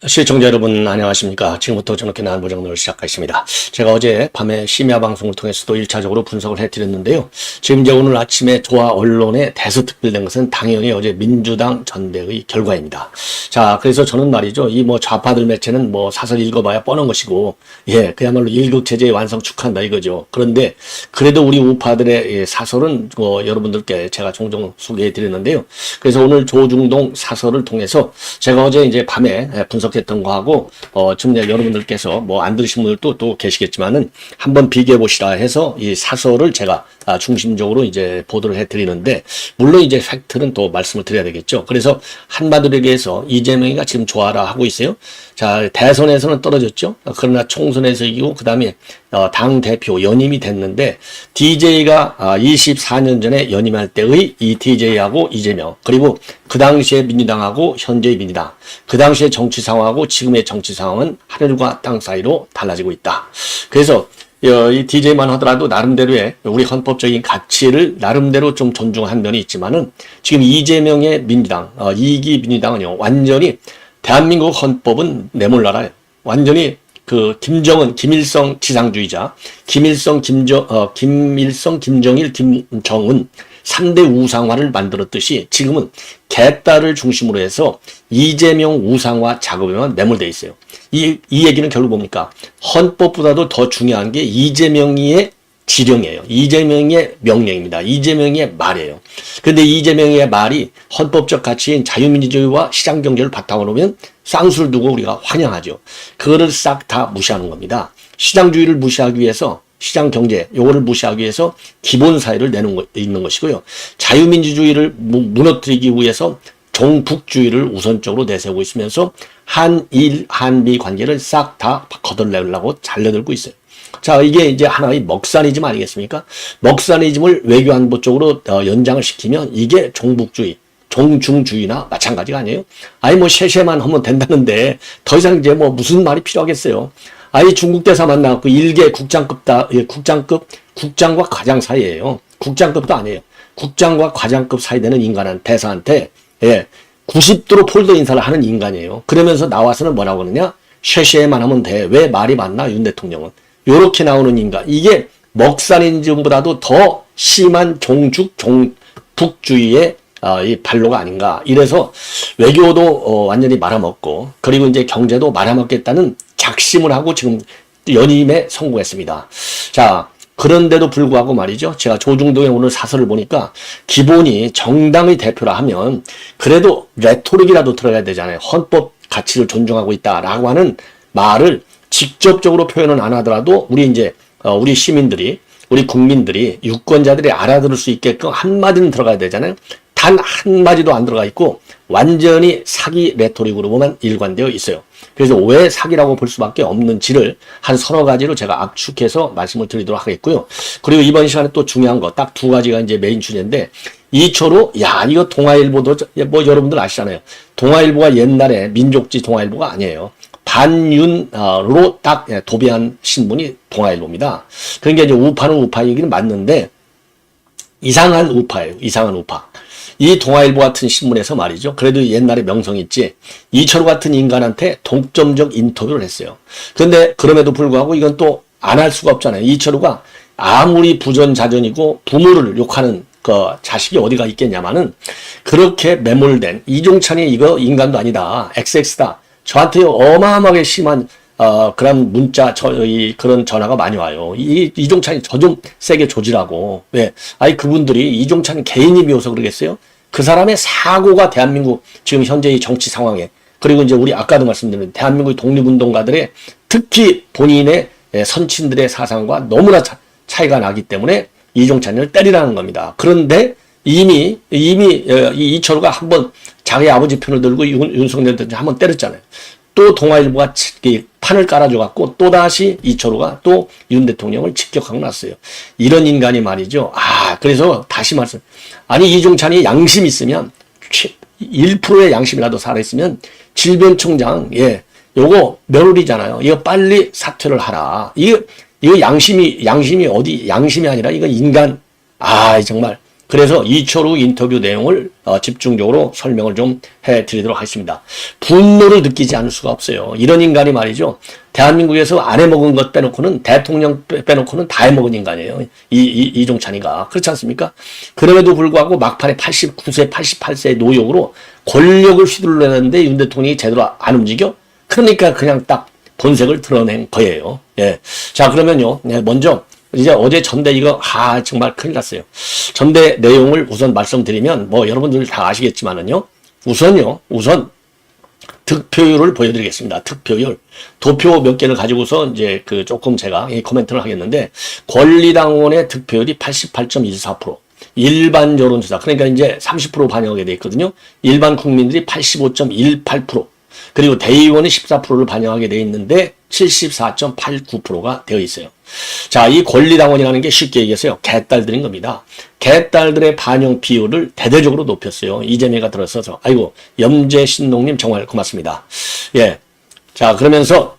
시청자 여러분 안녕하십니까. 지금부터 저녁에 난부정론을 시작하겠습니다. 제가 어제 밤에 심야 방송을 통해서도 1차적으로 분석을 해드렸는데요. 지금 이제 오늘 아침에 조화 언론에 대서특필된 것은 당연히 어제 민주당 전대의 결과입니다. 자, 그래서 저는 말이죠. 이 좌파들 매체는 사설 읽어봐야 뻔한 것이고, 그야말로 일극체제의 완성 축하한다 이거죠. 그런데 그래도 우리 우파들의 사설은 여러분들께 제가 종종 소개해드렸는데요. 그래서 오늘 조중동 사설을 통해서 제가 어제 이제 밤에 분석했던 거하고 지금 여러분들께서 안 들으신 분들도 또 계시겠지만은 한번 비교해 보시라 해서 이 사설을 제가 중심적으로 이제 보도를 해드리는데, 물론 이제 팩트는 또 말씀을 드려야 되겠죠. 그래서 한마디로 얘기해서 이재명이가 지금 좋아라 하고 있어요. 자, 대선에서는 떨어졌죠. 그러나 총선에서 이기고 그 다음에 당 대표 연임이 됐는데, DJ가 24년 전에 연임할 때의 이 DJ하고 이재명, 그리고 그 당시에 민주당하고 현재의 민주당, 그 당시의 정치 상황하고 지금의 정치 상황은 하늘과 땅 사이로 달라지고 있다. 그래서 이 DJ만 하더라도 나름대로의 우리 헌법적인 가치를 나름대로 좀 존중한 면이 있지만은, 지금 이재명의 민주당, 2기 민주당은요, 완전히 대한민국 헌법은 내몰라라요. 완전히 김정은, 김일성 지상주의자, 김일성, 김정일, 김정은 3대 우상화를 만들었듯이 지금은 개딸을 중심으로 해서 이재명 우상화 작업에만 매몰되어 있어요. 이 얘기는 결국 뭡니까? 헌법보다도 더 중요한 게 이재명의 지령이에요. 이재명의 명령입니다. 이재명의 말이에요. 그런데 이재명의 말이 헌법적 가치인 자유민주주의와 시장경제를 바탕으로 놓으면 쌍수를 두고 우리가 환영하죠. 그거를 싹 다 무시하는 겁니다. 시장주의를 무시하기 위해서, 시장경제 요거를 무시하기 위해서 기본사회를 있는 것이고요. 자유민주주의를 무너뜨리기 위해서 종북주의를 우선적으로 내세우고 있으면서 한일, 한미 관계를 싹 다 거덜내려고 달려들고 있어요. 자, 이게 이제 하나의 먹사니즘 아니겠습니까? 먹사니즘을 외교안보 쪽으로 연장을 시키면 이게 종북주의, 종중주의나 마찬가지가 아니에요? 셰셰만 하면 된다는데 더 이상 이제 무슨 말이 필요하겠어요? 중국 대사 만나갖고 일개 국장과 과장 사이예요. 국장급도 아니에요. 국장과 과장급 사이 되는 대사한테 90도로 폴더 인사를 하는 인간이에요. 그러면서 나와서는 뭐라고 하느냐? 쉐쉐만 하면 돼. 왜 말이 맞나? 윤 대통령은. 요렇게 나오는 인간. 이게 먹사니즘보다도 더 심한 종북주의의 이 발로가 아닌가. 이래서 외교도 완전히 말아먹고, 그리고 이제 경제도 말아먹겠다는 작심을 하고 지금 연임에 성공했습니다. 자, 그런데도 불구하고 말이죠. 제가 조중동의 오늘 사설을 보니까 기본이 정당의 대표라 하면 그래도 레토릭이라도 들어가야 되잖아요. 헌법 가치를 존중하고 있다라고 하는 말을 직접적으로 표현은 안 하더라도 우리 시민들이, 우리 국민들이, 유권자들이 알아들을 수 있게끔 한마디는 들어가야 되잖아요. 단 한마디도 안 들어가 있고 완전히 사기 레토릭으로만 일관되어 있어요. 그래서 왜 사기라고 볼 수밖에 없는지를 한 서너 가지로 제가 압축해서 말씀을 드리도록 하겠고요. 그리고 이번 시간에 또 중요한 거 딱 두 가지가 이제 메인 주제인데, 이초로 이거 동아일보도 여러분들 아시잖아요. 동아일보가 옛날에 민족지 동아일보가 아니에요. 반윤으로 딱 도배한 신문이 동아일보입니다. 그러니까 이제 우파는 우파 얘기는 맞는데 이상한 우파예요. 이상한 우파. 이 동아일보 같은 신문에서 말이죠. 그래도 옛날에 명성이 있지. 이철우 같은 인간한테 독점적 인터뷰를 했어요. 그런데 그럼에도 불구하고 이건 또 안 할 수가 없잖아요. 이철우가 아무리 부전자전이고 부모를 욕하는 자식이 어디가 있겠냐마는, 그렇게 매몰된 이종찬이 이거 인간도 아니다. XX다. 저한테 어마어마하게 심한 그런 문자, 그런 전화가 많이 와요. 이종찬이 저 좀 세게 조지라고. 왜? 그분들이 이종찬 개인이 미워서 그러겠어요? 그 사람의 사고가 대한민국 지금 현재의 정치 상황에, 그리고 이제 우리 아까도 말씀드린 대한민국의 독립운동가들의, 특히 본인의 선친들의 사상과 너무나 차이가 나기 때문에 이종찬을 때리라는 겁니다. 그런데 이미 이철우가 한번 자기 아버지 편을 들고 윤석열을 한번 때렸잖아요. 또 동아일보가 판을 깔아줘갖고 또다시 이철우가 또 윤 대통령을 직격하고 났어요. 이런 인간이 말이죠. 그래서 다시 말씀. 이종찬이 양심 있으면, 1%의 양심이라도 살아있으면 질병청장, 요거 며느리잖아요. 이거 빨리 사퇴를 하라. 이거 양심이 양심이 아니라 이거 인간, 정말. 그래서 이철우 인터뷰 내용을 집중적으로 설명을 좀 해드리도록 하겠습니다. 분노를 느끼지 않을 수가 없어요. 이런 인간이 말이죠. 대한민국에서 안 해먹은 것 빼놓고는, 대통령 빼놓고는 다 해먹은 인간이에요. 이종찬이가. 그렇지 않습니까? 그럼에도 불구하고 막판에 89세, 88세의 노역으로 권력을 휘둘러내는데 윤 대통령이 제대로 안 움직여? 그러니까 그냥 딱 본색을 드러낸 거예요. 예. 자, 그러면요. 네, 먼저 이제 어제 전대 이거 정말 큰일 났어요. 전대 내용을 우선 말씀드리면 뭐 여러분들 다 아시겠지만은요. 우선 득표율을 보여드리겠습니다. 득표율. 도표 몇 개를 가지고서 이제 조금 제가 코멘트를 하겠는데, 권리당원의 득표율이 88.14%. 일반 여론조사. 그러니까 이제 30% 반영하게 돼 있거든요. 일반 국민들이 85.18%. 그리고 대의원이 14%를 반영하게 돼 있는데 74.89%가 되어 있어요. 자, 이 권리당원이라는 게 쉽게 얘기해서요, 개딸들인 겁니다. 개딸들의 반영 비율을 대대적으로 높였어요. 이재명이가 들어서서. 아이고, 염재신농님 정말 고맙습니다. 예. 자, 그러면서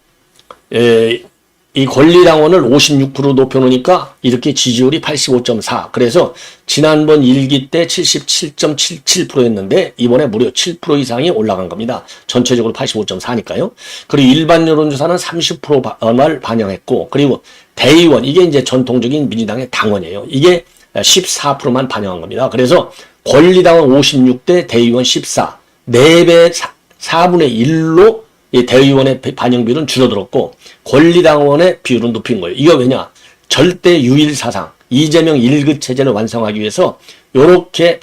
이 권리당원을 56% 높여놓으니까 이렇게 지지율이 85.4. 그래서 지난번 1기 때 77.77%였는데 이번에 무려 7% 이상이 올라간 겁니다. 전체적으로 85.4니까요. 그리고 일반 여론조사는 30%를 반영했고, 그리고 대의원, 이게 이제 전통적인 민주당의 당원이에요. 이게 14%만 반영한 겁니다. 그래서 권리당원 56대 대의원 14. 4배 4분의 1로 이 대의원의 반영 비율은 줄어들었고 권리당원의 비율은 높인 거예요. 이거 왜냐? 절대 유일 사상, 이재명 1급 체제를 완성하기 위해서 요렇게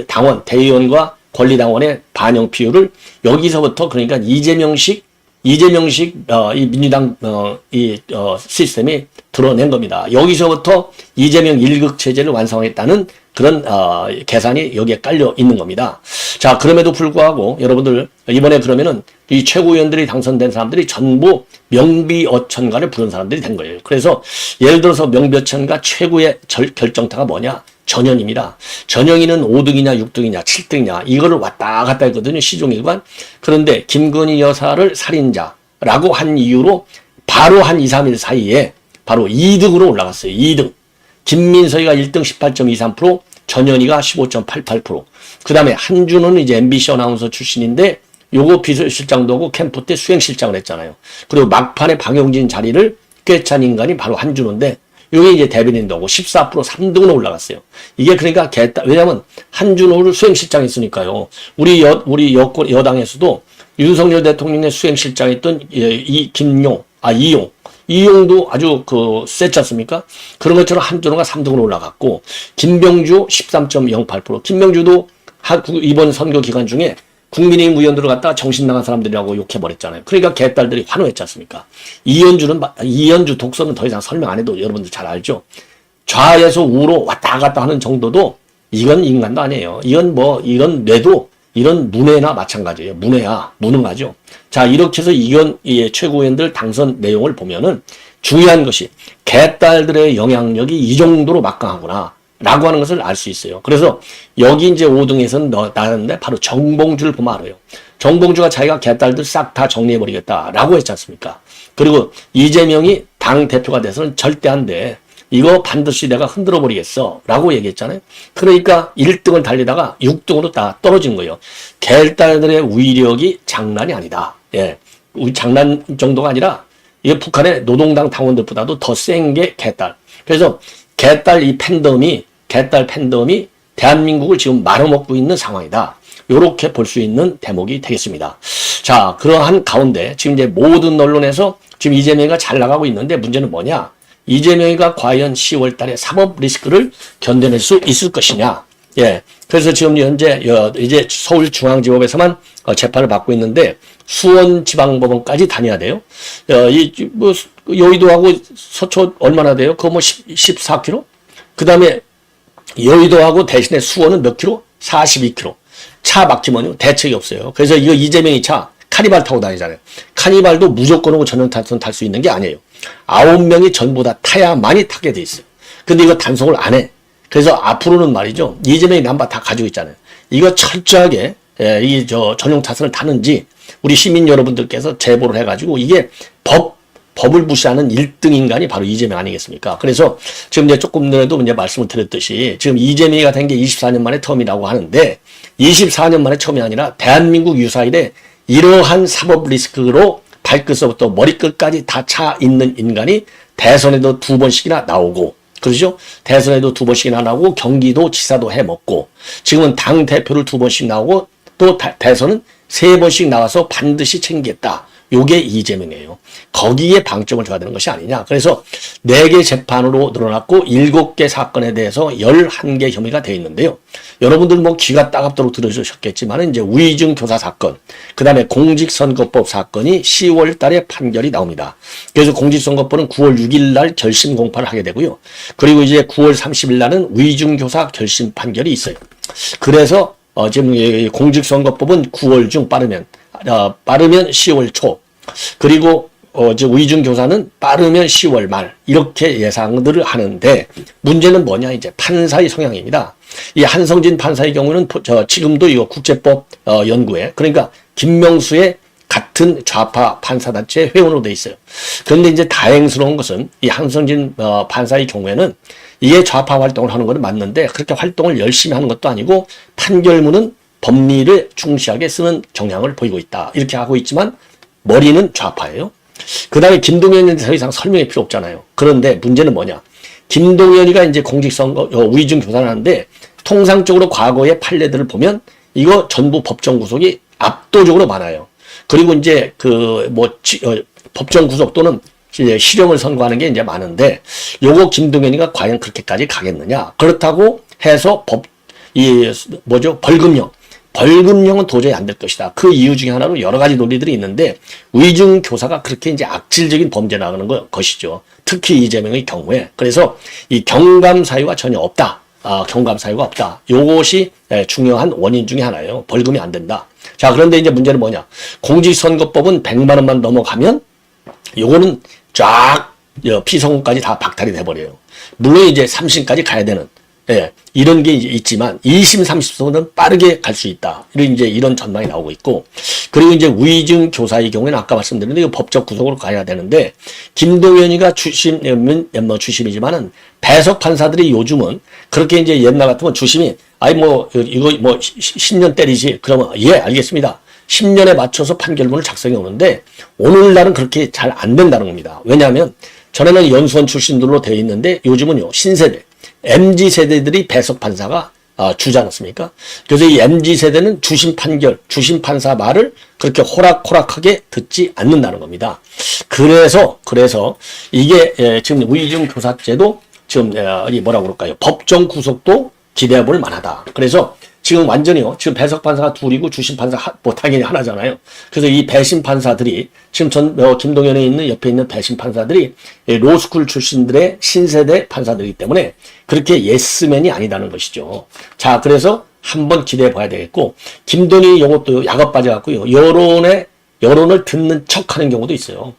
당원, 대의원과 권리당원의 반영 비율을 여기서부터, 그러니까 이재명식 이 민주당 시스템이 드러낸 겁니다. 여기서부터 이재명 1급 체제를 완성했다는 그런 계산이 여기에 깔려 있는 겁니다. 자, 그럼에도 불구하고 여러분들 이번에 그러면은 이 최고위원들이 당선된 사람들이 전부 명비어천가를 부른 사람들이 된 거예요. 그래서 예를 들어서 명비어천가 최고의 결정타가 뭐냐? 전현희입니다. 전현희는 5등이냐 6등이냐 7등이냐 이거를 왔다 갔다 했거든요. 시종일관. 그런데 김건희 여사를 살인자라고 한 이유로 바로 한 2, 3일 사이에 바로 2등으로 올라갔어요. 2등. 김민석이가 1등 18.23%, 전현희가 15.88%. 그 다음에 한준호는 이제 MBC 아나운서 출신인데 요거 비서실장도 하고 캠프 때 수행실장을 했잖아요. 그리고 막판에 박용진 자리를 꿰찬 인간이 바로 한준호인데 요게 이제 대변인도 하고 14% 3등으로 올라갔어요. 이게 그러니까 왜냐면 한준호를 수행실장 했으니까요. 우리 여당에서도 윤석열 대통령의 수행실장 했던 이용도 아주 셌지 않습니까? 그런 것처럼 한준호가 3등으로 올라갔고, 김병주 13.08%. 김병주도 이번 선거 기간 중에 국민의힘 의원들을 갖다가 정신 나간 사람들이라고 욕해버렸잖아요. 그러니까 개딸들이 환호했지 않습니까? 이현주 독서는 더 이상 설명 안 해도 여러분들 잘 알죠? 좌에서 우로 왔다 갔다 하는 정도도 이건 인간도 아니에요. 이건 뇌도 이런 문해나 마찬가지예요. 무능하죠. 자, 이렇게 해서 최고위원들 당선 내용을 보면은 중요한 것이 개딸들의 영향력이 이 정도로 막강하구나 라고 하는 것을 알 수 있어요. 그래서 여기 이제 5등에서는 나왔는데 바로 정봉주를 보면 알아요. 정봉주가 자기가 개딸들 싹 다 정리해버리겠다라고 했지 않습니까? 그리고 이재명이 당 대표가 돼서는 절대 안 돼. 이거 반드시 내가 흔들어버리겠어 라고 얘기했잖아요. 그러니까 1등을 달리다가 6등으로 다 떨어진 거예요. 개딸들의 위력이 장난이 아니다. 예, 장난 정도가 아니라 이게 북한의 노동당 당원들보다도 더 센 게 개딸. 그래서 개딸 팬덤이 대한민국을 지금 말아먹고 있는 상황이다. 요렇게 볼 수 있는 대목이 되겠습니다. 자, 그러한 가운데 지금 이제 모든 언론에서 지금 이재명이가 잘 나가고 있는데 문제는 뭐냐? 이재명이가 과연 10월 달에 사법 리스크를 견뎌낼 수 있을 것이냐? 예. 그래서 지금 현재 이제 서울중앙지법에서만 재판을 받고 있는데 수원지방법원까지 다녀야 돼요. 여의도하고 서초 얼마나 돼요? 그거 14km? 그 다음에 여의도하고 대신에 수원은 몇 킬로? 42km. 차 막히면요 대책이 없어요. 그래서 이거 이재명이 차 카니발 타고 다니잖아요. 카니발도 무조건 하고 전용 탄선 탈 수 있는 게 아니에요. 9명이 전부 다 타야만이 타게 돼 있어요. 근데 이거 단속을 안 해. 그래서 앞으로는 말이죠. 이재명이 남바 다 가지고 있잖아요. 이거 철저하게 이 전용 차선을 타는지 우리 시민 여러분들께서 제보를 해가지고 이게 법을 무시하는 1등 인간이 바로 이재명 아니겠습니까? 그래서 지금 이제 조금 전에도 이제 말씀을 드렸듯이 지금 이재명이가 된 게 24년 만에 처음이라고 하는데 24년 만에 처음이 아니라 대한민국 유사일에 이러한 사법 리스크로 발끝서부터 머리끝까지 다 차 있는 인간이 대선에도 2번씩이나 나오고 그렇죠? 대선에도 2번씩이나 나오고 경기도 지사도 해먹고 지금은 당 대표를 2번씩 나오고 또 대선은 3번씩 나와서 반드시 챙기겠다. 요게 이재명이에요. 거기에 방점을 줘야 되는 것이 아니냐. 그래서 4개 재판으로 늘어났고 7개 사건에 대해서 11개 혐의가 되어 있는데요. 여러분들 뭐 귀가 따갑도록 들으셨겠지만 이제 우의중 교사 사건, 그 다음에 공직선거법 사건이 10월 달에 판결이 나옵니다. 그래서 공직선거법은 9월 6일 날 결심 공판을 하게 되고요. 그리고 이제 9월 30일 날은 우의중 교사 결심 판결이 있어요. 그래서 지금 공직선거법은 9월 중 빠르면 10월 초 그리고 우의중 교사는 빠르면 10월 말 이렇게 예상들을 하는데 문제는 뭐냐 이제 판사의 성향입니다. 이 한성진 판사의 경우는 지금도 이거 국제법 연구에 그러니까 김명수의 같은 좌파 판사단체 회원으로 돼 있어요. 그런데 이제 다행스러운 것은 이 한성진 판사의 경우에는 이게 좌파 활동을 하는 건 맞는데 그렇게 활동을 열심히 하는 것도 아니고 판결문은 법리를 충실하게 쓰는 경향을 보이고 있다. 이렇게 하고 있지만 머리는 좌파예요. 그 다음에 김동연은 더 이상 설명이 필요 없잖아요. 그런데 문제는 뭐냐. 김동연이가 이제 공직선거 우의중 교사를 하는데 통상적으로 과거의 판례들을 보면 이거 전부 법정 구속이 압도적으로 많아요. 그리고 이제 법정 구속 또는 이제 실형을 선고하는 게 이제 많은데 요거 김동연이가 과연 그렇게까지 가겠느냐. 그렇다고 해서 벌금형은 도저히 안 될 것이다. 그 이유 중에 하나로 여러 가지 논리들이 있는데 우의중 교사가 그렇게 이제 악질적인 범죄라는 것이죠. 특히 이재명의 경우에. 그래서 이 경감 사유가 전혀 없다. 경감 사유가 없다. 요것이 중요한 원인 중에 하나예요. 벌금이 안 된다. 자, 그런데 이제 문제는 뭐냐. 공직선거법은 100만 원만 넘어가면 요거는 쫙 피선거까지 다 박탈이 돼버려요. 물론 이제 3심까지 가야 되는 이런 게 이제 있지만 2심, 3심은 빠르게 갈 수 있다. 이런 전망이 나오고 있고 그리고 이제 우의중 교사의 경우에는 아까 말씀드렸는데 이거 법적 구속으로 가야 되는데 김동연이가 주심이지만은 배석 판사들이 요즘은 그렇게 이제 옛날 같으면 주심이 이거 10년 때리지 그러면 예 알겠습니다. 10년에 맞춰서 판결문을 작성해 오는데 오늘날은 그렇게 잘 안 된다는 겁니다. 왜냐하면 전에는 연수원 출신들로 되어 있는데 요즘은요 신세대 MZ세대들이 배석 판사가 주지 않았습니까? 그래서 이 MZ세대는 주심 판사 말을 그렇게 호락호락하게 듣지 않는다는 겁니다. 그래서 이게 지금 우의중 교사제도 지금 뭐라고 그럴까요? 법정 구속도 기대해 볼 만하다. 그래서 지금 완전히요. 지금 배석 판사가 둘이고 주심 판사 당연히 하나잖아요. 그래서 이 배심 판사들이 지금 김동연에 있는 옆에 있는 배심 판사들이 로스쿨 출신들의 신세대 판사들이기 때문에 그렇게 예스맨이 아니다는 것이죠. 자, 그래서 한번 기대해 봐야 되겠고 김동연이 이것도 약업 빠져갖고요. 여론을 듣는 척하는 경우도 있어요.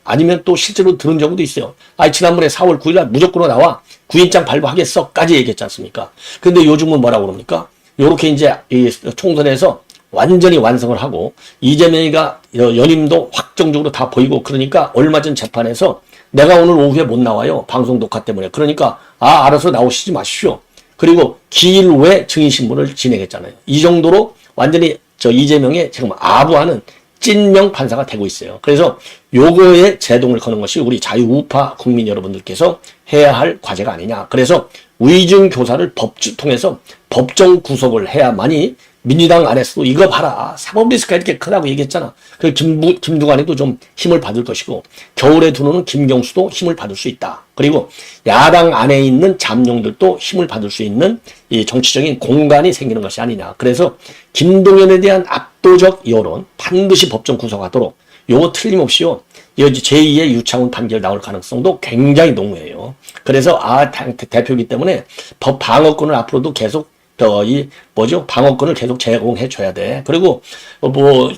아니면 또 실제로 들은 경우도 있어요. 지난번에 4월 9일 날 무조건 나와 구인장 발부하겠어까지 얘기했지 않습니까? 근데 요즘은 뭐라고 그럽니까? 요렇게 이제 이 총선에서 완전히 완성을 하고 이재명이가 연임도 확정적으로 다 보이고 그러니까 얼마 전 재판에서 내가 오늘 오후에 못 나와요. 방송 녹화 때문에. 그러니까 알아서 나오시지 마십시오. 그리고 기일 후에 증인신문을 진행했잖아요. 이 정도로 완전히 이재명의 지금 아부하는 찐명 판사가 되고 있어요. 그래서 요거에 제동을 거는 것이 우리 자유우파 국민 여러분들께서 해야 할 과제가 아니냐. 그래서 우의중 교사를 통해서 법정 구속을 해야만이 민주당 안에서도 이거 봐라. 사법 리스크가 이렇게 크다고 얘기했잖아. 그 김두관이도 좀 힘을 받을 것이고 겨울에 두는 김경수도 힘을 받을 수 있다. 그리고 야당 안에 있는 잠룡들도 힘을 받을 수 있는 이 정치적인 공간이 생기는 것이 아니냐. 그래서 김동연에 대한 압도적 여론 반드시 법정 구속하도록 요거 틀림없이요. 제2의 유창훈 판결 나올 가능성도 굉장히 농후해요. 그래서 대표이기 때문에 법 방어권을 앞으로도 계속 방어권을 계속 제공해 줘야 돼. 그리고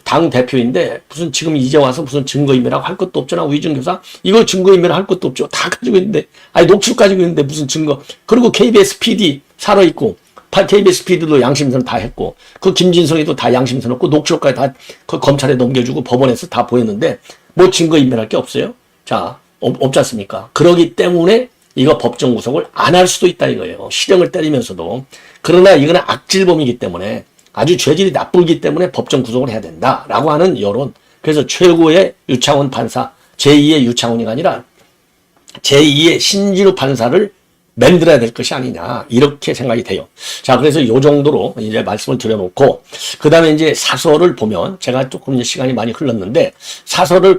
당 대표인데 무슨 지금 이제 와서 무슨 증거인멸하고 할 것도 없잖아. 우의중 교사 이거 증거인멸 할 것도 없죠. 다 가지고 있는데 녹취록 가지고 있는데 무슨 증거. 그리고 KBS PD 살아있고 KBS PD도 양심선언 다 했고, 그 김진성이도 다 양심선언 했고, 녹취록까지 다 그 검찰에 넘겨주고 법원에서 다 보였는데, 뭐 증거인멸할 게 없어요? 자, 없지 않습니까? 그러기 때문에 이거 법정 구속을 안 할 수도 있다 이거예요. 실형을 때리면서도. 그러나 이거는 악질범이기 때문에 아주 죄질이 나쁘기 때문에 법정 구속을 해야 된다라고 하는 여론. 그래서 최고의 유창훈 판사, 제2의 유창훈이가 아니라 제2의 신진우 판사를 만들어야 될 것이 아니냐 이렇게 생각이 돼요. 자, 그래서 요 정도로 이제 말씀을 드려놓고 그 다음에 이제 사설을 보면 제가 조금 이제 시간이 많이 흘렀는데 사설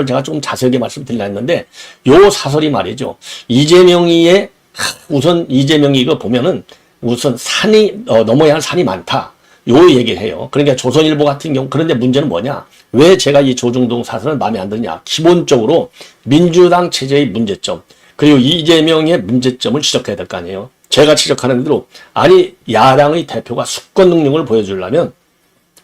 제가 좀 자세하게 말씀드리려 했는데 요 사설이 말이죠. 이재명이의 우선 이재명이 이거 보면은 우선 산이 넘어야 할 산이 많다. 요 얘기를 해요. 그러니까 조선일보 같은 경우 그런데 문제는 뭐냐? 왜 제가 이 조중동 사설은 마음에 안 드냐? 기본적으로 민주당 체제의 문제점 그리고 이재명의 문제점을 지적해야 될 거 아니에요. 제가 지적하는 대로 아니 야당의 대표가 수권 능력을 보여주려면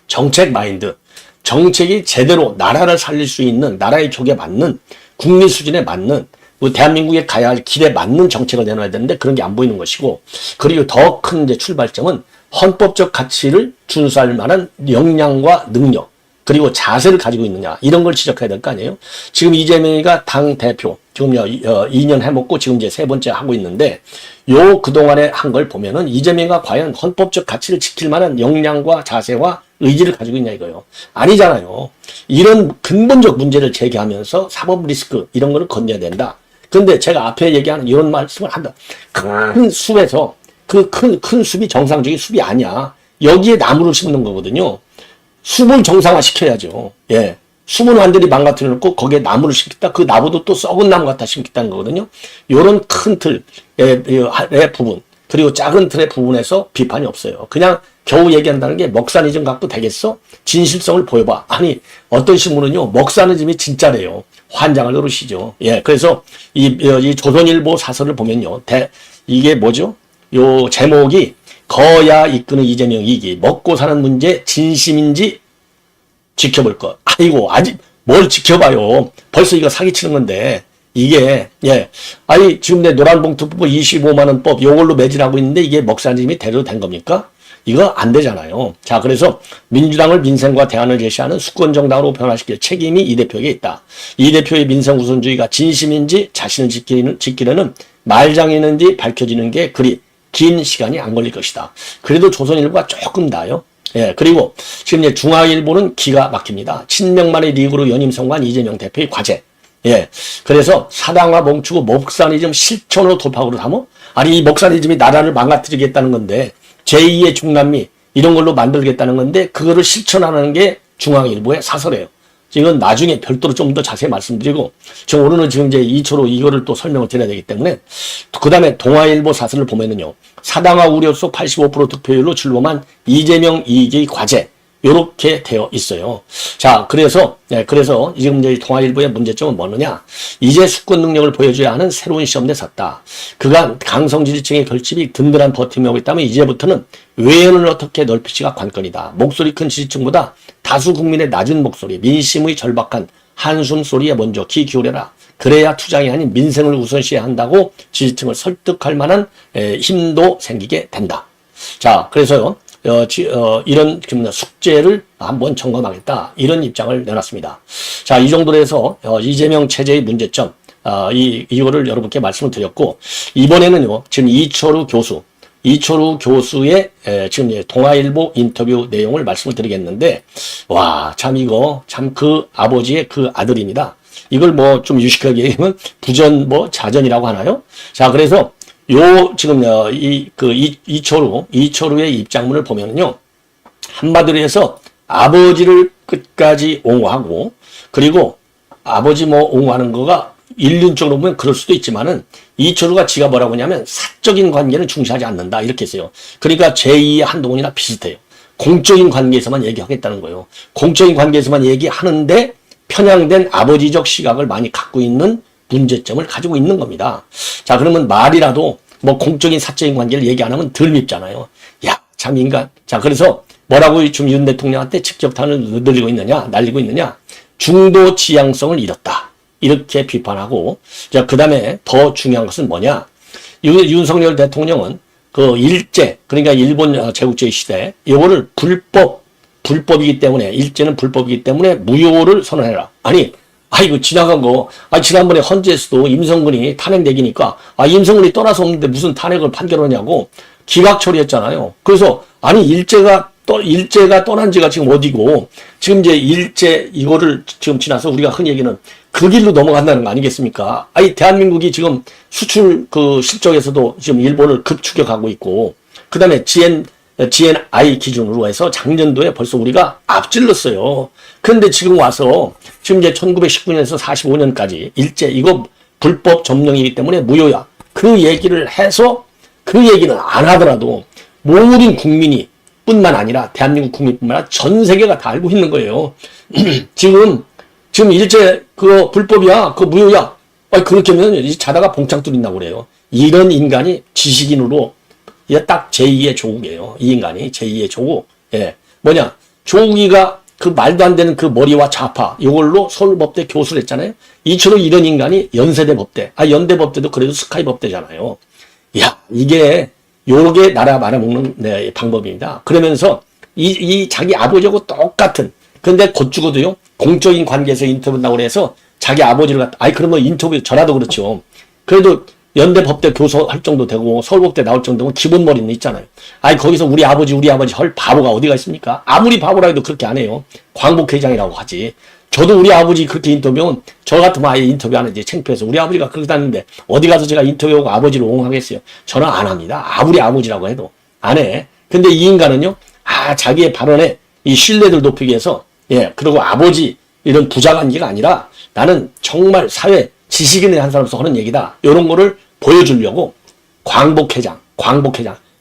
정책 마인드, 정책이 제대로 나라를 살릴 수 있는 나라의 격에 맞는 국민 수준에 맞는 대한민국에 가야 할 길에 맞는 정책을 내놔야 되는데 그런 게 안 보이는 것이고 그리고 더 큰 이제 출발점은 헌법적 가치를 준수할 만한 역량과 능력 그리고 자세를 가지고 있느냐 이런 걸 지적해야 될 거 아니에요. 지금 이재명이가 당 대표 지금 2년 해먹고 지금 이제 3번째 하고 있는데 요 그동안에 한 걸 보면은 이재명이가 과연 헌법적 가치를 지킬 만한 역량과 자세와 의지를 가지고 있냐 이거요. 아니잖아요. 이런 근본적 문제를 제기하면서 사법 리스크 이런 거를 건져야 된다. 근데 제가 앞에 얘기하는 이런 말씀을 한다. 큰 숲에서 그 큰 숲이 정상적인 숲이 아니야. 여기에 나무를 심는 거거든요. 숲을 정상화 시켜야죠. 예. 숲은 완전히 망가뜨려 놓고 거기에 나무를 심겠다. 그 나무도 또 썩은 나무 갖다 심겠다는 거거든요. 요런 큰 틀의 부분, 그리고 작은 틀의 부분에서 비판이 없어요. 그냥 겨우 얘기한다는 게 먹사니즘 갖고 되겠어? 진실성을 보여봐. 아니, 어떤 신문은요, 먹사니즘이 진짜래요. 환장을 노르시죠. 예. 그래서 이 조선일보 사설을 보면요. 이게 뭐죠? 요 제목이 거야 이끄는 이재명 2기 먹고 사는 문제 진심인지 지켜볼 것. 아이고 아직 뭘 지켜봐요. 벌써 이거 사기치는 건데 이게 예 아니 지금 내 노란봉투법 25만원법 요걸로 매진하고 있는데 이게 먹사님이 대로 된 겁니까? 이거 안 되잖아요. 자 그래서 민주당을 민생과 대안을 제시하는 수권정당으로 변화시킬 책임이 이 대표에게 있다. 이 대표의 민생 우선주의가 진심인지 자신을 지키려는 말장이는지 밝혀지는 게 그리 긴 시간이 안 걸릴 것이다. 그래도 조선일보가 조금 나아요. 예, 그리고 지금 이제 중앙일보는 기가 막힙니다. 친명만의 리그로 연임 성공한 이재명 대표의 과제. 예, 그래서 사당화 멈추고 먹사니즘 실천으로 돌파구로 삼어? 아니, 이 먹사니즘이 나라를 망가뜨리겠다는 건데, 제2의 중남미, 이런 걸로 만들겠다는 건데, 그거를 실천하는 게 중앙일보의 사설이에요. 이건 나중에 별도로 좀 더 자세히 말씀드리고, 지금 오늘은 지금 이제 2초로 이거를 또 설명을 드려야 되기 때문에, 그 다음에 동아일보 사설을 보면은요, 사당화 우려 속 85% 득표율로 출범한 이재명 2기의 과제, 요렇게 되어 있어요. 자, 그래서 지금 이제 동아일보의 문제점은 뭐느냐? 이제 수권 능력을 보여줘야 하는 새로운 시험대에 섰다. 그간 강성 지지층의 결집이 든든한 버팀이 오고 있다면 이제부터는 외연을 어떻게 넓힐지가 관건이다. 목소리 큰 지지층보다 다수 국민의 낮은 목소리, 민심의 절박한 한숨 소리에 먼저 귀 기울여라. 그래야 투장이 아닌 민생을 우선시해야 한다고 지지층을 설득할 만한 힘도 생기게 된다. 자, 그래서요. 이런 숙제를 한번 점검하겠다. 이런 입장을 내놨습니다. 자, 이 정도로 해서 이재명 체제의 문제점, 이거를 여러분께 말씀을 드렸고, 이번에는요, 지금 이철우 교수의 지금 동아일보 인터뷰 내용을 말씀을 드리겠는데, 와, 참 이거, 참 그 아버지의 그 아들입니다. 이걸 뭐 좀 유식하게 얘기하면 자전이라고 하나요? 자, 그래서 지금, 이철우의 입장문을 보면요. 한마디로 해서 아버지를 끝까지 옹호하고, 그리고 아버지 옹호하는 거가 일륜적으로 보면 그럴 수도 있지만은, 이철우가 지가 뭐라고 하냐면, 사적인 관계는 중시하지 않는다. 이렇게 했어요. 그러니까 제2의 한동훈이나 비슷해요. 공적인 관계에서만 얘기하겠다는 거예요. 공적인 관계에서만 얘기하는데, 편향된 아버지적 시각을 많이 갖고 있는 문제점을 가지고 있는 겁니다. 자, 그러면 말이라도 공적인 사적인 관계를 얘기 안 하면 덜 밉잖아요. 야, 참 인간. 자, 그래서 뭐라고 지금 윤 대통령한테 직접탄을 날리고 있느냐? 중도 지향성을 잃었다. 이렇게 비판하고, 자, 그 다음에 더 중요한 것은 뭐냐? 윤석열 대통령은 그 일제, 그러니까 일본 제국주의 시대, 요거를 불법이기 때문에, 일제는 불법이기 때문에 무효를 선언해라. 아니, 이거 지나간 거, 지난번에 헌재에서도 임성근이 탄핵 내기니까, 임성근이 떠나서 없는데 무슨 탄핵을 판결하냐고 기각 처리했잖아요. 그래서, 아니, 일제가 떠난 지가 지금 어디고, 지금 이제 일제, 이거를 지금 지나서 우리가 흔히 얘기는 그 길로 넘어간다는 거 아니겠습니까? 대한민국이 지금 수출 실적에서도 지금 일본을 급추격하고 있고, 그 다음에 GNI 기준으로 해서 작년도에 벌써 우리가 앞질렀어요. 그런데 지금 와서, 지금 이제 1919년에서 45년까지 일제, 이거 불법 점령이기 때문에 무효야. 그 얘기를 해서 그 얘기는 안 하더라도 모든 국민이 뿐만 아니라 대한민국 국민뿐만 아니라 전 세계가 다 알고 있는 거예요. 지금 일제 그거 불법이야. 그거 무효야. 그렇게 하면 자다가 봉창 뚫린다고 그래요. 이런 인간이 지식인으로 딱 제2의 조국이에요. 이 인간이 제2의 조국. 예. 뭐냐? 조국이가 그 말도 안 되는 그 머리와 좌파 이걸로 서울법대 교수를 했잖아요. 이처럼 이런 인간이 연세대 법대. 연대법대도 그래도 스카이 법대잖아요. 야, 요게 나라 말아먹는 방법입니다. 그러면서 이 자기 아버지하고 똑같은, 근데 곧 죽어도요, 공적인 관계에서 인터뷰한다고 그래서 자기 아버지를 그러면 인터뷰, 저라도 그렇죠. 그래도 연대 법대 교수 할 정도 되고 서울법대 나올 정도면 기본 머리는 있잖아요. 거기서 우리 아버지 헐 바보가 어디가 있습니까? 아무리 바보라 해도 그렇게 안 해요. 광복회장이라고 하지. 저도 우리 아버지 그렇게 인터뷰하면 저 같으면 아예 인터뷰 안 하지. 창피해서. 우리 아버지가 그렇게 다녔는데 어디 가서 제가 인터뷰하고 아버지를 옹호하겠어요? 저는 안 합니다. 아무리 아버지라고 해도 안 해. 근데 이 인간은요, 자기의 발언에 이 신뢰를 높이기 위해서, 그리고 아버지 이런 부자관계가 아니라 나는 정말 사회 지식인의 한 사람으로서 하는 얘기다. 이런 거를 보여주려고 광복회장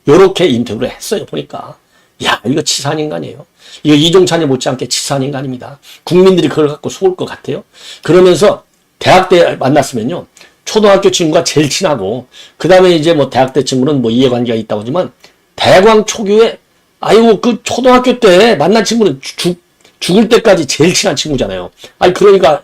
요렇게 인터뷰를 했어요. 보니까 야, 이거 치사한 인간이에요. 이거 이종찬이 못지않게 치사한 인간입니다. 국민들이 그걸 갖고 속을 것 같아요. 그러면서 대학 때 만났으면요, 초등학교 친구가 제일 친하고, 그 다음에 이제 대학 때 친구는 이해관계가 있다고 하지만, 대광 초교에 그 초등학교 때 만난 친구는 죽을 때까지 제일 친한 친구잖아요. 그러니까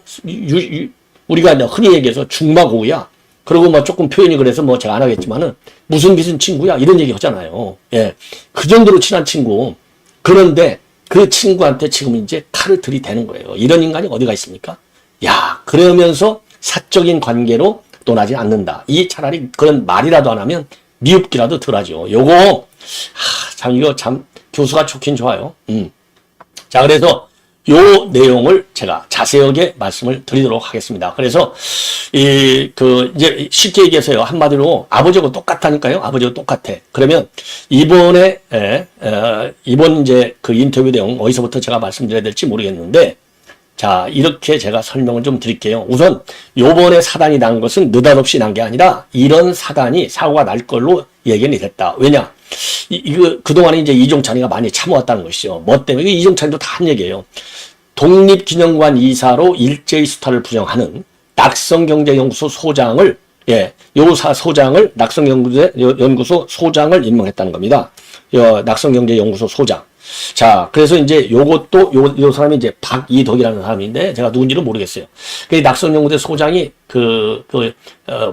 우리가 흔히 얘기해서 중마고우야. 그리고 조금 표현이 그래서 제가 안 하겠지만은 무슨 빚은 친구야 이런 얘기 하잖아요. 예, 그 정도로 친한 친구. 그런데 그 친구한테 지금 이제 칼을 들이대는 거예요. 이런 인간이 어디가 있습니까? 야, 그러면서 사적인 관계로 떠나지 않는다. 차라리 그런 말이라도 안 하면 미흡기라도 덜하죠. 요거 이거 참 교수가 좋긴 좋아요. 자, 그래서 요 내용을 제가 자세하게 말씀을 드리도록 하겠습니다. 그래서 이제 쉽게 얘기해서요, 한마디로 아버지하고 똑같다니까요. 아버지하고 똑같아. 그러면 이번 이제 그 인터뷰 내용 어디서부터 제가 말씀드려야 될지 모르겠는데, 자, 이렇게 제가 설명을 좀 드릴게요. 우선 요번에 사단이 난 것은 느닷없이 난 게 아니라 이런 사고가 날 걸로 예견이 됐다. 왜냐? 그동안에 이제 이종찬이가 많이 참아왔다는 것이죠. 뭐 때문에? 이종찬도 다 한 얘기예요. 독립기념관 이사로 일제의 수탈을 부정하는 낙성경제연구소 소장을, 낙성경제연구소 소장을 임명했다는 겁니다. 낙성경제연구소 소장. 자, 그래서 이제 요것도, 요 사람이 이제 박이덕이라는 사람인데, 제가 누군지는 모르겠어요. 그 낙성연구소 소장이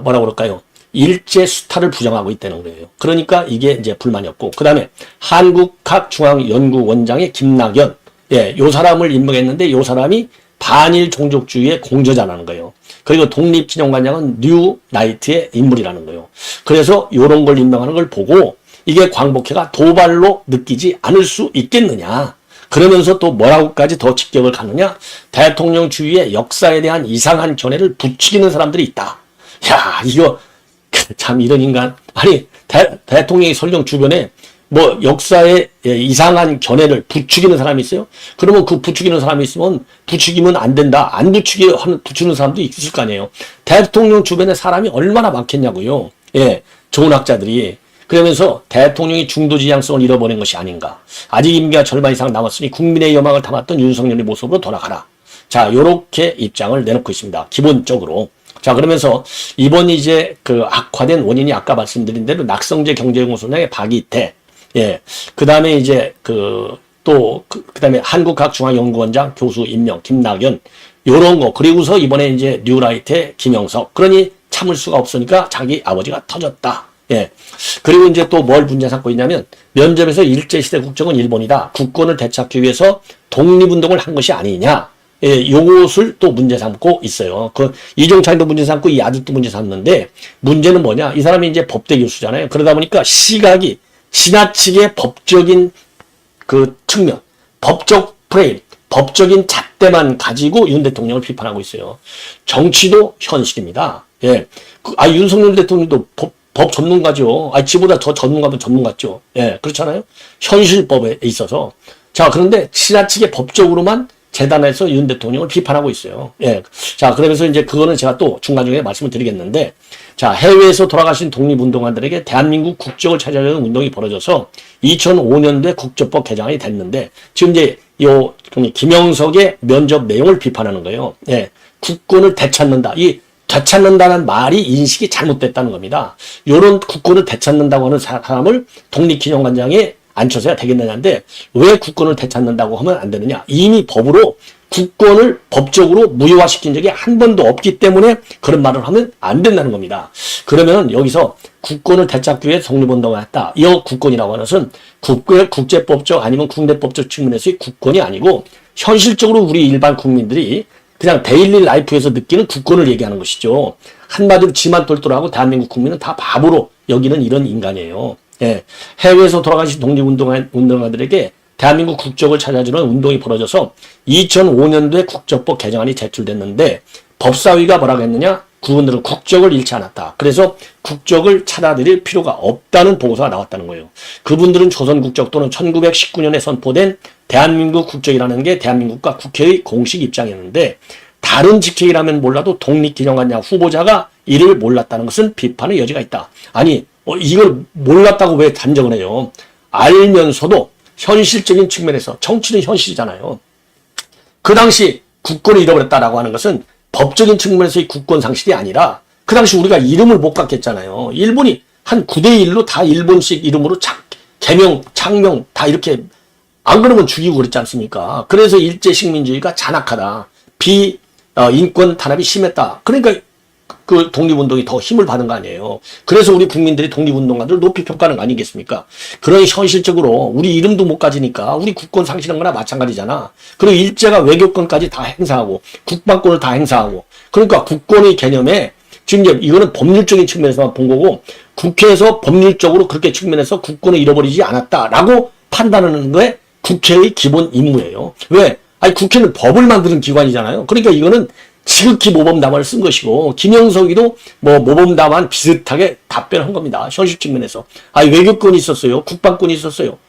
뭐라고 그럴까요? 일제 수탈을 부정하고 있다는 거예요. 그러니까 이게 이제 불만이었고, 그 다음에 한국학중앙연구원장의 김낙연, 요 사람을 임명했는데, 요 사람이 반일 종족주의의 공저자라는 거예요. 그리고 독립기념관장은 뉴 나이트의 인물이라는 거예요. 그래서 요런 걸 임명하는 걸 보고, 이게 광복회가 도발로 느끼지 않을 수 있겠느냐. 그러면서 또 뭐라고까지 더 직격을 가느냐. 대통령 주위에 역사에 대한 이상한 견해를 부추기는 사람들이 있다. 야, 이거 참 이런 인간. 대통령이 설령 주변에 역사에 이상한 견해를 부추기는 사람이 있어요? 그러면 그 부추기는 사람이 있으면 부추기면 안 된다. 안 부추기는 사람도 있을 거 아니에요. 대통령 주변에 사람이 얼마나 많겠냐고요. 좋은 학자들이. 그러면서 대통령이 중도지향성을 잃어버린 것이 아닌가. 아직 임기가 절반 이상 남았으니 국민의 여망을 담았던 윤석열의 모습으로 돌아가라. 자, 요렇게 입장을 내놓고 있습니다. 기본적으로. 자, 그러면서 이번 이제 악화된 원인이 아까 말씀드린 대로 낙성제 경제연구소장의 박이태, 그 다음에 이제 그 다음에 한국학중앙연구원장 교수 임명 김낙연, 요런 거. 그리고서 이번에 이제 뉴라이트의 김영석. 그러니 참을 수가 없으니까 자기 아버지가 터졌다. 예. 그리고 이제 또 뭘 문제 삼고 있냐면 면접에서 일제시대 국적은 일본이다. 국권을 되찾기 위해서 독립운동을 한 것이 아니냐. 예, 요것을 또 문제 삼고 있어요. 이종찬도 문제 삼고 이 아들도 문제 삼는데 문제는 뭐냐. 이 사람이 이제 법대 교수잖아요. 그러다 보니까 시각이 지나치게 법적인 그 측면, 법적 프레임, 법적인 잣대만 가지고 윤 대통령을 비판하고 있어요. 정치도 현실입니다. 예. 윤석열 대통령도 법 전문가죠. 지보다 더 전문가면 전문가죠. 예. 그렇잖아요. 현실법에 있어서. 자, 그런데 지나치게 법적으로만 재단에서 윤 대통령을 비판하고 있어요. 예. 자, 그러면서 이제 그거는 제가 또 중간중간에 말씀을 드리겠는데, 자, 해외에서 돌아가신 독립운동가들에게 대한민국 국적을 찾아내는 운동이 벌어져서 2005년도에 국적법 개정이 됐는데, 지금 이제 김영석의 면접 내용을 비판하는 거예요. 예. 국권을 되찾는다. 이 되찾는다는 말이 인식이 잘못됐다는 겁니다. 요런 국권을 되찾는다고 하는 사람을 독립기념관장에 앉혀서야 되겠느냐인데 왜 국권을 되찾는다고 하면 안 되느냐. 이미 법으로 국권을 법적으로 무효화시킨 적이 한 번도 없기 때문에 그런 말을 하면 안 된다는 겁니다. 그러면 여기서 국권을 되찾기 위해 독립운동을 했다. 이 국권이라고 하는 것은 국제법적 아니면 국내법적 측면에서의 국권이 아니고 현실적으로 우리 일반 국민들이 그냥 데일리 라이프에서 느끼는 국권을 얘기하는 것이죠. 한마디로 지만 똘똘하고 대한민국 국민은 다 바보로 여기는 이런 인간이에요. 예. 해외에서 돌아가신 독립운동가들에게 대한민국 국적을 찾아주는 운동이 벌어져서 2005년도에 국적법 개정안이 제출됐는데 법사위가 뭐라고 했느냐? 그분들은 국적을 잃지 않았다. 그래서 국적을 찾아드릴 필요가 없다는 보고서가 나왔다는 거예요. 그분들은 조선 국적 또는 1919년에 선포된 대한민국 국적이라는 게 대한민국과 국회의 공식 입장이었는데 다른 직책이라면 몰라도 독립기념관장 후보자가 이를 몰랐다는 것은 비판의 여지가 있다. 아니 이걸 몰랐다고 왜 단정을 해요? 알면서도 현실적인 측면에서 정치는 현실이잖아요. 그 당시 국권을 잃어버렸다라고 하는 것은 법적인 측면에서의 국권 상실이 아니라 그 당시 우리가 이름을 못 갖겠잖아요. 일본이 한 9대1로 다 일본식 이름으로 개명, 창명 다 이렇게 안 그러면 죽이고 그랬지 않습니까? 그래서 일제식민주의가 잔악하다. 인권 탄압이 심했다. 그러니까 그 독립운동이 더 힘을 받은 거 아니에요. 그래서 우리 국민들이 독립운동가들을 높이 평가하는 거 아니겠습니까? 그런 현실적으로 우리 이름도 못 가지니까 우리 국권 상실한 거나 마찬가지잖아. 그리고 일제가 외교권까지 다 행사하고 국방권을 다 행사하고 그러니까 국권의 개념에 지금 이제 이거는 법률적인 측면에서만 본 거고 국회에서 법률적으로 그렇게 측면에서 국권을 잃어버리지 않았다라고 판단하는 거에 국회의 기본 임무예요. 왜? 국회는 법을 만드는 기관이잖아요. 그러니까 이거는 지극히 모범답안을 쓴 것이고 김영석이도 뭐 모범답안 비슷하게 답변한 겁니다. 현실 측면에서. 외교권이 있었어요. 국방권이 있었어요.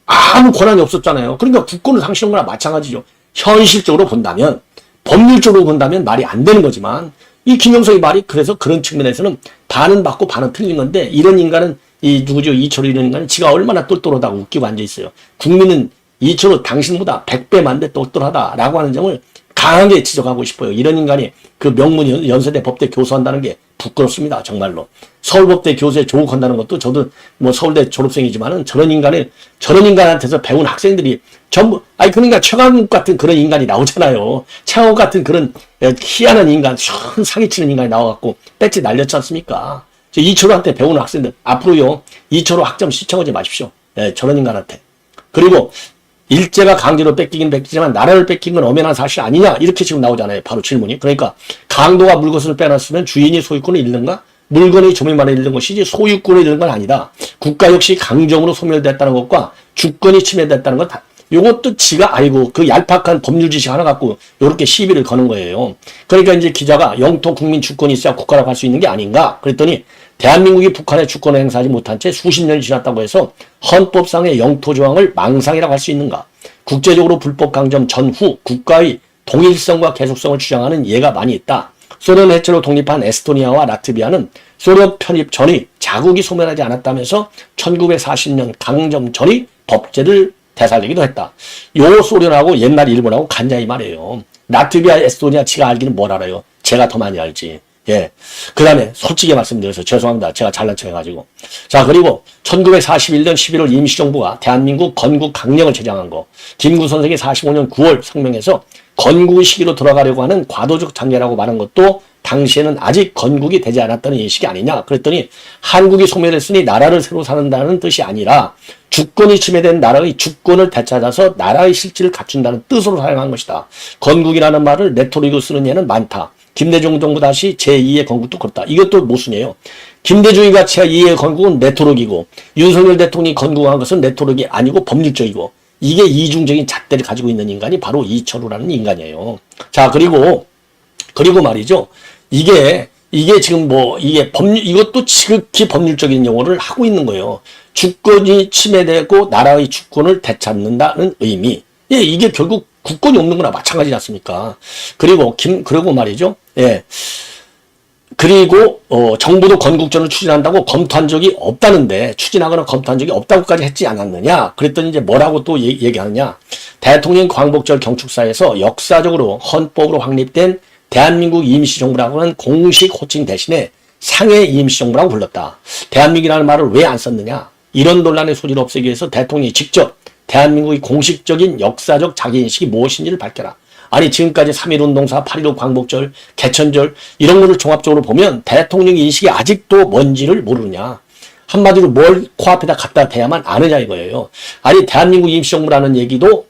아무 권한이 없었잖아요. 그러니까 국권을 상실한 거나 마찬가지죠. 현실적으로 본다면 법률적으로 본다면 말이 안 되는 거지만 이 김영석의 말이 그래서 그런 측면에서는 반은 맞고 반은 틀린 건데 이런 인간은 이철우 이런 인간은 지가 얼마나 똘똘하다고 웃기고 앉아있어요. 국민은 이철우 당신보다 100배 만배 똘똘하다라고 하는 점을 강하게 지적하고 싶어요. 이런 인간이 그 명문 연세대 법대 교수한다는 게 부끄럽습니다. 정말로. 서울법대 교수에 조국한다는 것도 저도 뭐 서울대 졸업생이지만은 저런 인간한테서 배운 학생들이 전부, 그러니까 최강욱 같은 그런 인간이 나오잖아요. 최강욱 같은 그런 희한한 인간, 사기치는 인간이 나와갖고 배지 날렸지 않습니까? 이철우한테 배우는 학생들, 앞으로요, 이철우 학점 시청하지 마십시오. 저런 인간한테. 그리고 일제가 강제로 뺏기긴 뺏기지만 나라를 뺏긴 건 엄연한 사실 아니냐 이렇게 지금 나오잖아요. 바로 질문이. 그러니까 강도가 물것을 빼놨으면 주인이 소유권을 잃는가? 물건의 조밀만을 잃는 것이지 소유권을 잃는 건 아니다. 국가 역시 강정으로 소멸됐다는 것과 주권이 침해됐다는 것 요것도 지가 그 얄팍한 법률 지식 하나 갖고 요렇게 시비를 거는 거예요. 그러니까 이제 기자가 영토 국민 주권이 있어야 국가라고 할 수 있는 게 아닌가? 그랬더니 대한민국이 북한의 주권을 행사하지 못한 채 수십 년이 지났다고 해서 헌법상의 영토 조항을 망상이라고 할 수 있는가? 국제적으로 불법 강점 전후 국가의 동일성과 계속성을 주장하는 예가 많이 있다. 소련 해체로 독립한 에스토니아와 라트비아는 소련 편입 전의 자국이 소멸하지 않았다면서 1940년 강점 전의 법제를 되살리기도 했다. 요 소련하고 옛날 일본하고 간장이 말이에요. 라트비아, 에스토니아 지가 알기는 뭘 알아요? 제가 더 많이 알지. 예. 그 다음에 솔직히 말씀드려서 죄송합니다. 제가 잘난 척 해가지고. 자, 그리고 1941년 11월 임시정부가 대한민국 건국 강령을 제정한 거. 김구 선생이 45년 9월 성명에서 건국 시기로 돌아가려고 하는 과도적 장례라고 말한 것도 당시에는 아직 건국이 되지 않았다는 인식이 아니냐. 그랬더니 한국이 소멸했으니 나라를 새로 사는다는 뜻이 아니라 주권이 침해된 나라의 주권을 되찾아서 나라의 실질을 갖춘다는 뜻으로 사용한 것이다. 건국이라는 말을 레토릭으로 쓰는 예는 많다. 김대중 정부 다시 제2의 건국도 그렇다. 이것도 모순이에요. 김대중이 같이 제2의 건국은 레토릭이고 윤석열 대통령이 건국한 것은 레토릭이 아니고 법률적이고 이게 이중적인 잣대를 가지고 있는 인간이 바로 이철우라는 인간이에요. 자, 그리고 말이죠. 이게 지금 이것도 지극히 법률적인 용어를 하고 있는 거예요. 주권이 침해되고 나라의 주권을 되찾는다는 의미. 예, 이게 결국 국권이 없는 거나 마찬가지지 않습니까? 그리고 말이죠. 예. 그리고 정부도 건국전을 추진한다고 검토한 적이 없다는데 추진하거나 검토한 적이 없다고까지 했지 않았느냐. 그랬더니 이제 뭐라고 또 얘기하느냐. 대통령 광복절 경축사에서 역사적으로 헌법으로 확립된 대한민국 임시정부라고 하는 공식 호칭 대신에 상해 임시정부라고 불렀다. 대한민국이라는 말을 왜 안 썼느냐. 이런 논란의 소지를 없애기 위해서 대통령이 직접 대한민국의 공식적인 역사적 자기인식이 무엇인지를 밝혀라. 아니 지금까지 3.1운동사, 8.15 광복절, 개천절 이런 거를 종합적으로 보면 대통령 인식이 아직도 뭔지를 모르느냐. 한마디로 뭘 코앞에다 갖다 대야만 아느냐 이거예요. 아니 대한민국 임시정부라는 얘기도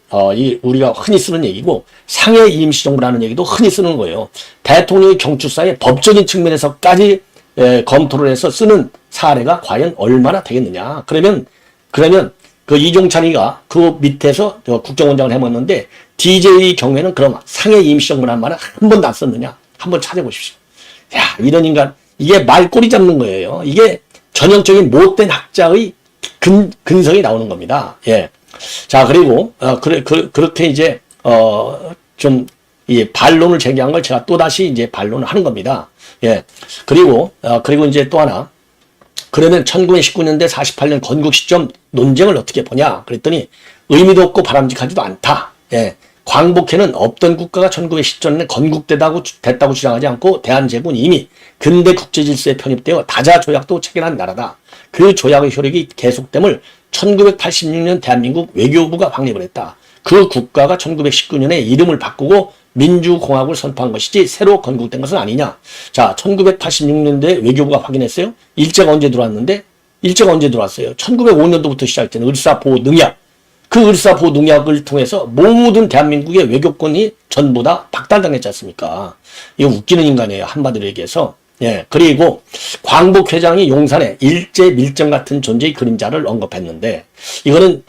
우리가 흔히 쓰는 얘기고 상해 임시정부라는 얘기도 흔히 쓰는 거예요. 대통령의 경축사에 법적인 측면에서까지 검토를 해서 쓰는 사례가 과연 얼마나 되겠느냐. 그러면 그 이종찬이가 그 밑에서 국정원장을 해먹는데 DJ 경우에는 그럼 상해 임시정부라는 말을 한 번도 안 썼느냐. 한번 찾아보십시오. 야, 이런 인간 이게 말꼬리 잡는 거예요. 이게 전형적인 못된 학자의 근성이 나오는 겁니다. 예. 자, 그리고 그렇게 이제 좀 이 반론을 제기한 걸 제가 또다시 이제 반론을 하는 겁니다. 예. 그리고 이제 또 하나. 그러면 1919년대 48년 건국 시점 논쟁을 어떻게 보냐? 그랬더니 의미도 없고 바람직하지도 않다. 예. 광복해는 없던 국가가 1910년에 건국됐다고 주장하지 않고 대한제국은 이미 근대 국제질서에 편입되어 다자조약도 체결한 나라다. 그 조약의 효력이 계속됨을 1986년 대한민국 외교부가 확립을 했다. 그 국가가 1919년에 이름을 바꾸고 민주공화국을 선포한 것이지 새로 건국된 것은 아니냐. 자, 1986년도에 외교부가 확인했어요. 일제가 언제 들어왔는데? 일제가 언제 들어왔어요? 1905년도부터 시작된 을사보능약. 그 을사보능약을 통해서 모든 대한민국의 외교권이 전부 다 박탈당했지 않습니까? 이거 웃기는 인간이에요. 한마디로 얘기해서. 예. 그리고 광복회장이 용산에 일제 밀정 같은 존재의 그림자를 언급했는데 이거는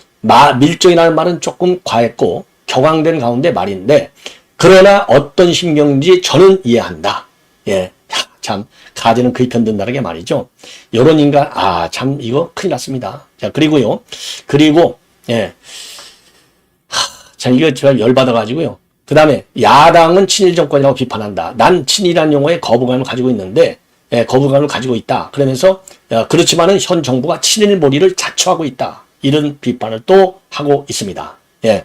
밀정이라는 말은 조금 과했고 격앙된 가운데 말인데 그러나 어떤 심경인지 저는 이해한다. 예. 참, 가지는 그의 편 든다는 게 말이죠. 요런 인간, 참, 이거 큰일 났습니다. 자, 예. 참, 이거 제가 열받아가지고요. 그 다음에, 야당은 친일 정권이라고 비판한다. 난 친일이라는 용어에 거부감을 가지고 있는데, 예, 거부감을 가지고 있다. 그러면서, 그렇지만은 현 정부가 친일몰이를 자초하고 있다. 이런 비판을 또 하고 있습니다. 예.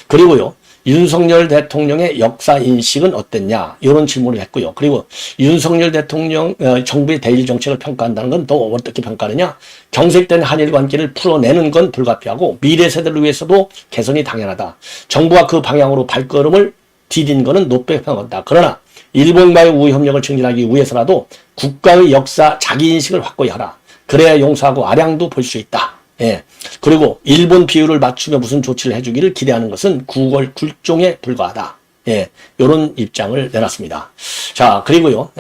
그리고요. 윤석열 대통령의 역사 인식은 어땠냐? 이런 질문을 했고요. 그리고 윤석열 대통령 정부의 대일 정책을 평가한다는 건 또 어떻게 평가하느냐? 경색된 한일 관계를 풀어내는 건 불가피하고 미래 세대를 위해서도 개선이 당연하다. 정부가 그 방향으로 발걸음을 디딘 거는 높게 평가한다. 그러나 일본과의 우호 협력을 증진하기 위해서라도 국가의 역사 자기인식을 확고히 하라. 그래야 용서하고 아량도 볼 수 있다. 예. 그리고 일본 비율을 맞추며 무슨 조치를 해주기를 기대하는 것은 굴종에 불과하다. 예. 요런 입장을 내놨습니다. 자, 그리고요.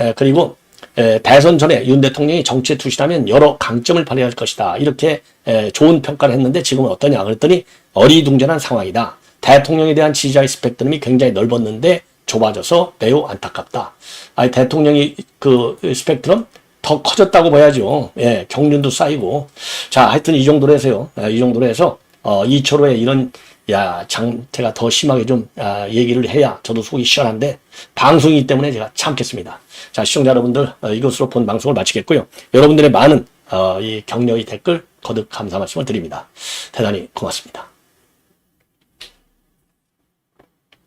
대선 전에 윤 대통령이 정치에 투신하면 여러 강점을 발휘할 것이다. 이렇게 좋은 평가를 했는데 지금은 어떠냐? 그랬더니 어리둥절한 상황이다. 대통령에 대한 지지자의 스펙트럼이 굉장히 넓었는데 좁아져서 매우 안타깝다. 대통령이 그 스펙트럼 더 커졌다고 봐야죠. 예, 경륜도 쌓이고. 자, 하여튼 이 정도로 해서요. 이 정도로 해서, 이철호의 이런, 장태가 더 심하게 좀, 얘기를 해야 저도 속이 시원한데, 방송이기 때문에 제가 참겠습니다. 자, 시청자 여러분들, 이것으로 본 방송을 마치겠고요. 여러분들의 많은, 이 격려의 댓글 거듭 감사 말씀을 드립니다. 대단히 고맙습니다.